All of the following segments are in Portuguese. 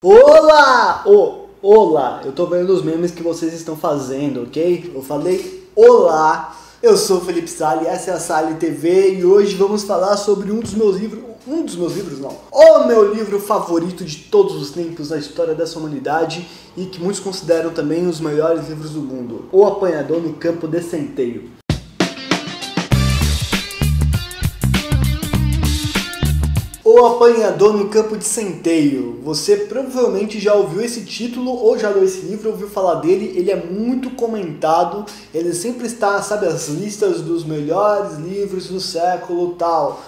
Olá! Olá! Eu tô vendo os memes que vocês estão fazendo, ok? Eu falei olá! Eu sou o Felipe Sali, essa é a Sali TV e hoje vamos falar sobre um dos meus livros não, o meu livro favorito de todos os tempos na história dessa humanidade e que muitos consideram também os melhores livros do mundo, O Apanhador no Campo de Centeio. O Apanhador no Campo de Centeio. Você provavelmente já ouviu esse título ou já leu esse livro, ouviu falar dele. Ele é muito comentado, ele sempre está, sabe, as listas dos melhores livros do século tal.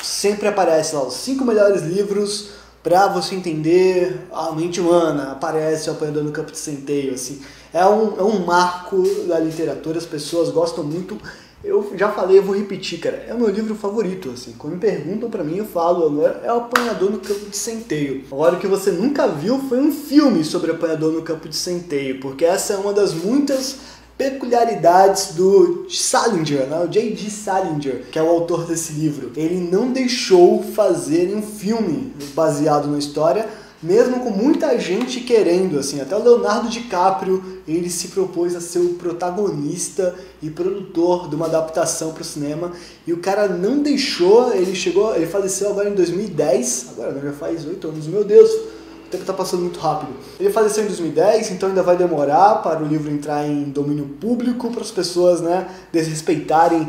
Sempre aparece lá os 5 melhores livros para você entender a mente humana. Aparece o Apanhador no Campo de Centeio, assim. É um marco da literatura, as pessoas gostam muito. Eu já falei, eu vou repetir, cara, é o meu livro favorito, assim, quando me perguntam pra mim eu falo, agora é o Apanhador no Campo de Centeio. Agora, o que você nunca viu foi um filme sobre Apanhador no Campo de Centeio, porque essa é uma das muitas peculiaridades do Salinger, né? O J.D. Salinger, que é o autor desse livro. Ele não deixou fazer um filme baseado na história, mesmo com muita gente querendo, assim, até o Leonardo DiCaprio, ele se propôs a ser o protagonista e produtor de uma adaptação para o cinema, e o cara não deixou, ele faleceu agora em 2010, agora já faz 8 anos, meu Deus, o tempo tá passando muito rápido. Ele faleceu em 2010, então ainda vai demorar para o livro entrar em domínio público, para as pessoas, né, desrespeitarem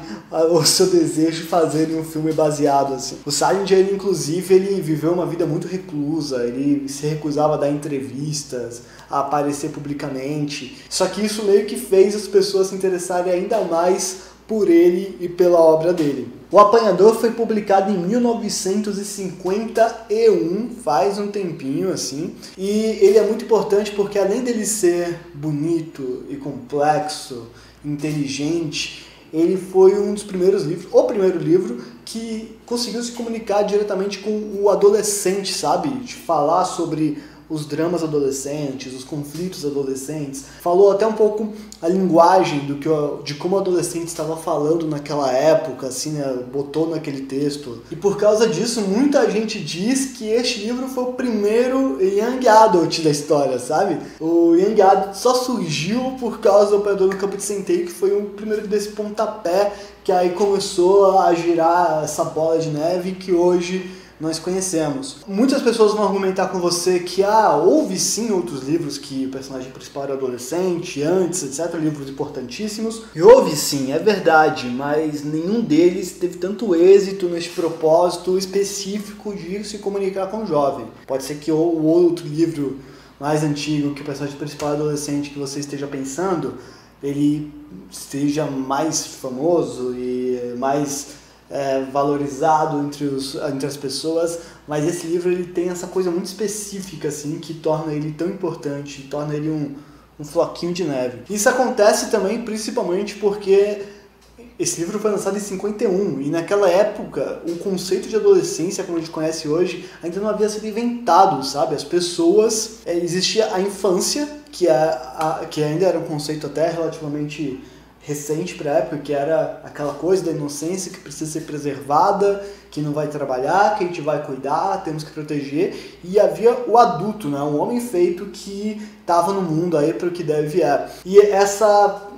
o seu desejo de fazerem um filme baseado, assim. O Salinger, ele, inclusive, ele viveu uma vida muito reclusa, ele se recusava a dar entrevistas, a aparecer publicamente. Só que isso meio que fez as pessoas se interessarem ainda mais por ele e pela obra dele. O Apanhador foi publicado em 1951, faz um tempinho assim, e ele é muito importante porque além dele ser bonito e complexo, inteligente, ele foi um dos primeiros livros, o primeiro livro que conseguiu se comunicar diretamente com o adolescente, sabe? De falar sobre os dramas adolescentes, os conflitos adolescentes. Falou até um pouco a linguagem de como o adolescente estava falando naquela época, assim, né? Botou naquele texto. E por causa disso, muita gente diz que este livro foi o primeiro young adult da história, sabe? O young adult só surgiu por causa do Apanhador no Campo de Centeio, que foi o primeiro desse pontapé que aí começou a girar essa bola de neve que hoje nós conhecemos. Muitas pessoas vão argumentar com você que houve sim outros livros que o personagem principal era adolescente, antes, etc, livros importantíssimos. E houve sim, é verdade, mas nenhum deles teve tanto êxito nesse propósito específico de se comunicar com o jovem. Pode ser que o outro livro mais antigo, que o personagem principal é adolescente, que você esteja pensando, ele seja mais famoso e mais valorizado entre as pessoas, mas esse livro ele tem essa coisa muito específica assim, que torna ele tão importante, torna ele um floquinho de neve. Isso acontece também principalmente porque esse livro foi lançado em 51 e naquela época o conceito de adolescência, como a gente conhece hoje, ainda não havia sido inventado, sabe? As pessoas, existia a infância, que ainda era um conceito até relativamente recente para a época, que era aquela coisa da inocência que precisa ser preservada, que não vai trabalhar, que a gente vai cuidar, temos que proteger, e havia o adulto, né, um homem feito que estava no mundo aí para o que deve é. E essa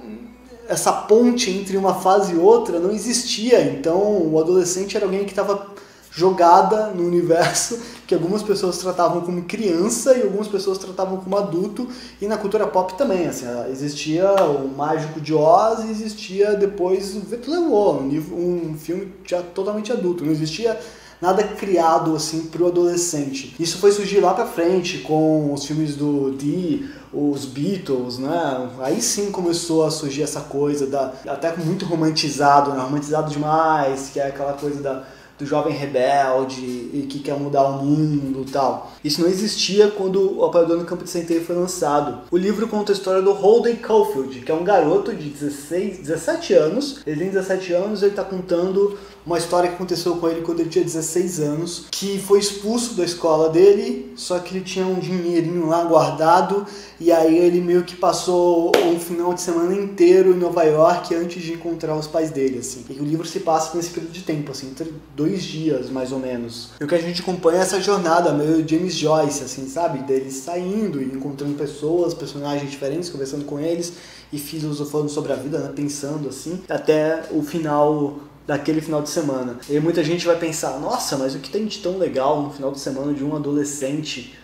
ponte entre uma fase e outra não existia, então o adolescente era alguém que estava jogada no universo que algumas pessoas tratavam como criança e algumas pessoas tratavam como adulto, e na cultura pop também, assim, existia o Mágico de Oz e existia depois o Vento Levou, um filme já totalmente adulto, não existia nada criado assim pro adolescente. Isso foi surgir lá pra frente com os filmes os Beatles, né? Aí sim começou a surgir essa coisa até muito romantizado, né? Romantizado demais, que é aquela coisa do jovem rebelde e que quer mudar o mundo e tal. Isso não existia quando o Apanhador no Campo de Centeio foi lançado. O livro conta a história do Holden Caulfield, que é um garoto de 17 anos. Ele tem 17 anos e ele está contando uma história que aconteceu com ele quando ele tinha 16 anos, que foi expulso da escola dele, só que ele tinha um dinheirinho lá guardado, e aí ele meio que passou um final de semana inteiro em Nova York antes de encontrar os pais dele, assim. E o livro se passa nesse período de tempo, assim, entre 2 dias, mais ou menos. E o que a gente acompanha é essa jornada meio James Joyce, assim, sabe? Deles saindo e encontrando pessoas, personagens diferentes, conversando com eles e filosofando sobre a vida, né? Pensando, assim, até o final daquele final de semana. E muita gente vai pensar, nossa, mas o que tem de tão legal no final de semana de um adolescente?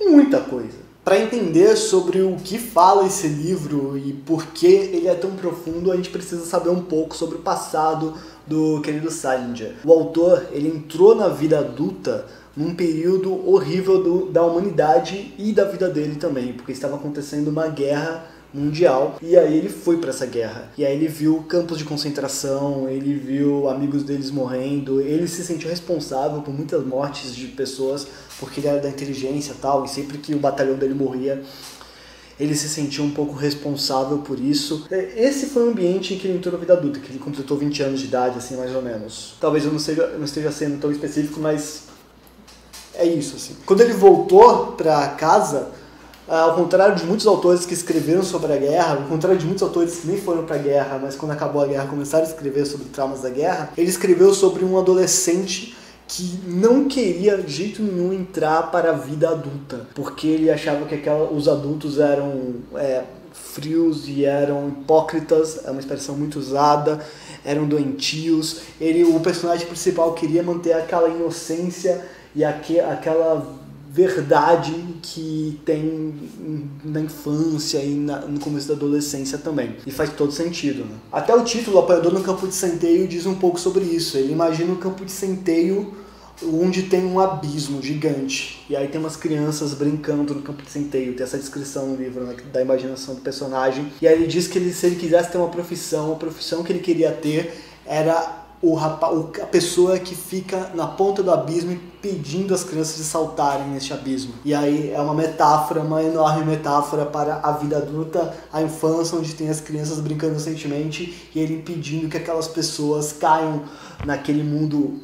Muita coisa. Para entender sobre o que fala esse livro e por que ele é tão profundo, a gente precisa saber um pouco sobre o passado do querido Salinger. O autor, ele entrou na vida adulta num período horrível da humanidade e da vida dele também, porque estava acontecendo uma guerra mundial, e aí ele foi para essa guerra, e aí ele viu campos de concentração, ele viu amigos deles morrendo, ele se sentiu responsável por muitas mortes de pessoas, porque ele era da inteligência e tal, e sempre que o batalhão dele morria, ele se sentiu um pouco responsável por isso. Esse foi o ambiente em que ele entrou na vida adulta, que ele completou 20 anos de idade, assim, mais ou menos. Talvez eu não esteja sendo tão específico, mas é isso, assim. Quando ele voltou para casa, ao contrário de muitos autores que escreveram sobre a guerra, ao contrário de muitos autores que nem foram para a guerra, mas quando acabou a guerra começaram a escrever sobre traumas da guerra, ele escreveu sobre um adolescente que não queria de jeito nenhum entrar para a vida adulta, porque ele achava que os adultos eram frios e eram hipócritas, é uma expressão muito usada, eram doentios. O personagem principal queria manter aquela inocência e aquela verdade que tem na infância e no começo da adolescência também. E faz todo sentido, né? Até o título, O Apanhador no Campo de Centeio, diz um pouco sobre isso. Ele imagina um campo de centeio onde tem um abismo gigante. E aí tem umas crianças brincando no campo de centeio. Tem essa descrição no livro, né, da imaginação do personagem. E aí ele diz que se ele quisesse ter uma profissão, a profissão que ele queria ter era a pessoa que fica na ponta do abismo impedindo as crianças de saltarem neste abismo. E aí é uma metáfora, uma enorme metáfora para a vida adulta, a infância, onde tem as crianças brincando inocentemente e ele impedindo que aquelas pessoas caiam naquele mundo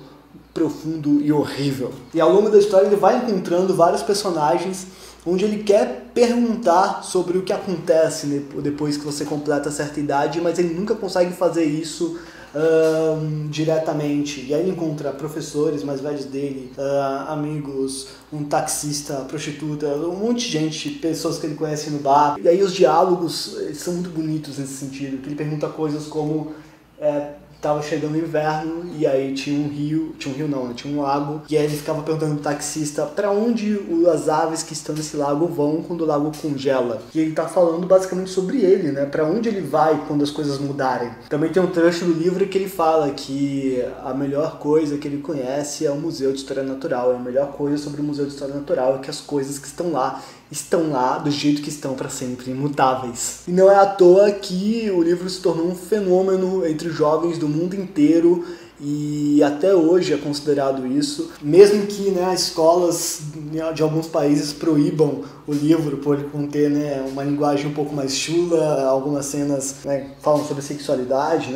profundo e horrível. E ao longo da história ele vai encontrando vários personagens onde ele quer perguntar sobre o que acontece depois que você completa certa idade, mas ele nunca consegue fazer isso diretamente. E aí ele encontra professores mais velhos dele, amigos, um taxista, prostituta, um monte de gente, pessoas que ele conhece no bar. E aí os diálogos são muito bonitos nesse sentido, que ele pergunta coisas como tava chegando o inverno e aí tinha um lago, e aí ele ficava perguntando pro taxista para onde as aves que estão nesse lago vão quando o lago congela. E ele tá falando basicamente sobre ele, né? Para onde ele vai quando as coisas mudarem. Também tem um trecho do livro que ele fala que a melhor coisa que ele conhece é o Museu de História Natural. A melhor coisa sobre o Museu de História Natural é que as coisas que estão lá do jeito que estão para sempre, imutáveis. E não é à toa que o livro se tornou um fenômeno entre jovens do mundo inteiro e até hoje é considerado isso, mesmo que escolas de alguns países proíbam o livro por ele conter uma linguagem um pouco mais chula, algumas cenas falam sobre sexualidade,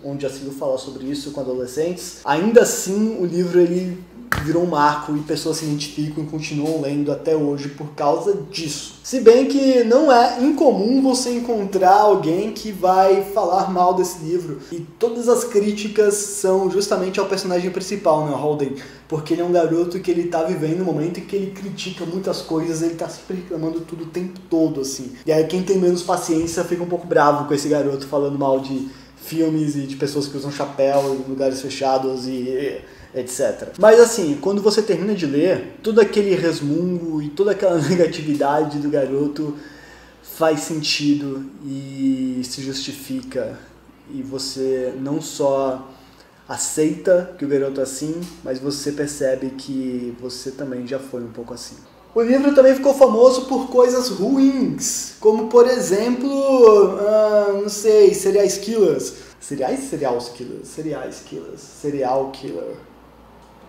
onde já se viu falar sobre isso com adolescentes. Ainda assim, o livro ele virou um marco e pessoas se identificam e continuam lendo até hoje por causa disso. Se bem que não é incomum você encontrar alguém que vai falar mal desse livro, e todas as críticas são justamente ao personagem principal, Holden, porque ele é um garoto que ele tá vivendo um momento em que ele critica muitas coisas, ele tá sempre reclamando tudo o tempo todo, assim. E aí quem tem menos paciência fica um pouco bravo com esse garoto falando mal de filmes e de pessoas que usam chapéu em lugares fechados e etc. Mas assim, quando você termina de ler, todo aquele resmungo e toda aquela negatividade do garoto faz sentido e se justifica. E você não só aceita que o garoto é assim, mas você percebe que você também já foi um pouco assim. O livro também ficou famoso por coisas ruins, como por exemplo, serial killer.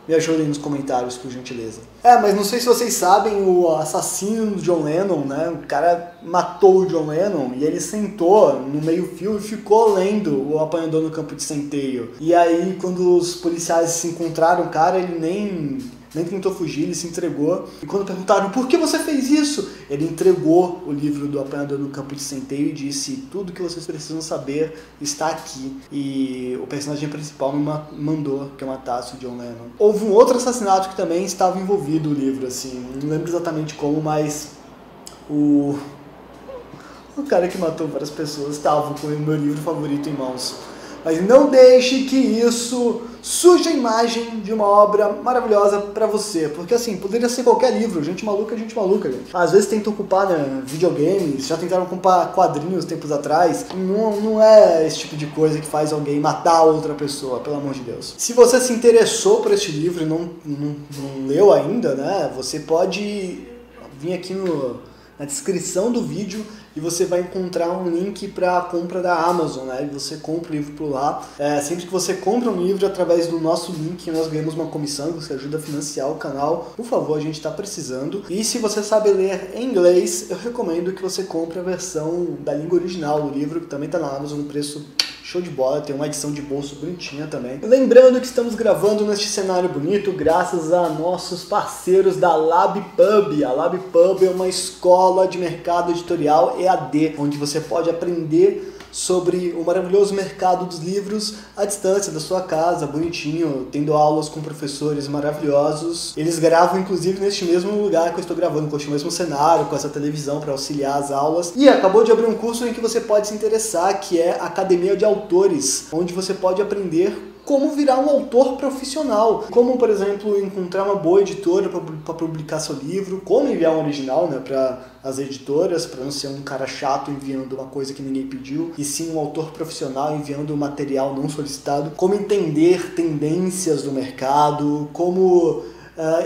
Me ajudem nos comentários, por gentileza. Mas não sei se vocês sabem, o assassino do John Lennon, o cara matou o John Lennon e ele sentou no meio-fio e ficou lendo O Apanhador no Campo de Centeio. E aí, quando os policiais se encontraram, o cara, ele nem nem tentou fugir, ele se entregou. E quando perguntaram por que você fez isso, ele entregou o livro do Apanhador no Campo de Centeio e disse: tudo que vocês precisam saber está aqui. E o personagem principal me mandou que eu matasse o John Lennon. Houve um outro assassinato que também estava envolvido no livro, assim, não lembro exatamente como, mas o cara que matou várias pessoas estava com o meu livro favorito em mãos. Mas não deixe que isso suje a imagem de uma obra maravilhosa pra você. Porque assim, poderia ser qualquer livro. Gente maluca é gente maluca, gente. Às vezes tentam ocupar, né, videogames, já tentaram ocupar quadrinhos tempos atrás. Não é esse tipo de coisa que faz alguém matar outra pessoa, pelo amor de Deus. Se você se interessou por este livro e não leu ainda, né, você pode vir aqui na descrição do vídeo e você vai encontrar um link para a compra da Amazon, né? E você compra o livro por lá. Sempre que você compra um livro através do nosso link, nós ganhamos uma comissão, você ajuda a financiar o canal. Por favor, a gente está precisando. E se você sabe ler em inglês, eu recomendo que você compre a versão da língua original do livro, que também está na Amazon, no preço show de bola, tem uma edição de bolso bonitinha também. Lembrando que estamos gravando neste cenário bonito graças a nossos parceiros da LabPub. A LabPub é uma escola de mercado editorial EAD, onde você pode aprender sobre o maravilhoso mercado dos livros à distância da sua casa, bonitinho, tendo aulas com professores maravilhosos. Eles gravam, inclusive, neste mesmo lugar que eu estou gravando, com este mesmo cenário, com essa televisão para auxiliar as aulas. E acabou de abrir um curso em que você pode se interessar, que é Academia de Autores, onde você pode aprender como virar um autor profissional, como, por exemplo, encontrar uma boa editora para publicar seu livro, como enviar um original, né, para as editoras, para não ser um cara chato enviando uma coisa que ninguém pediu, e sim um autor profissional enviando material não solicitado, como entender tendências do mercado, como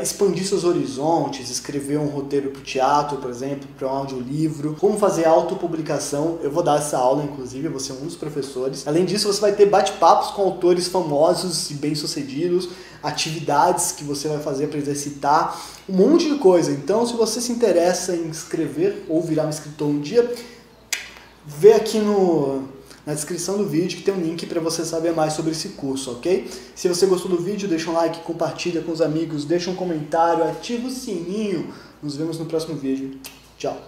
expandir seus horizontes, escrever um roteiro para o teatro, por exemplo, para um audiolivro, como fazer autopublicação. Eu vou dar essa aula, inclusive, eu vou ser um dos professores. Além disso, você vai ter bate-papos com autores famosos e bem-sucedidos, atividades que você vai fazer para exercitar, um monte de coisa. Então, se você se interessa em escrever ou virar um escritor um dia, vê aqui na descrição do vídeo que tem um link para você saber mais sobre esse curso, ok? Se você gostou do vídeo, deixa um like, compartilha com os amigos, deixa um comentário, ativa o sininho. Nos vemos no próximo vídeo. Tchau!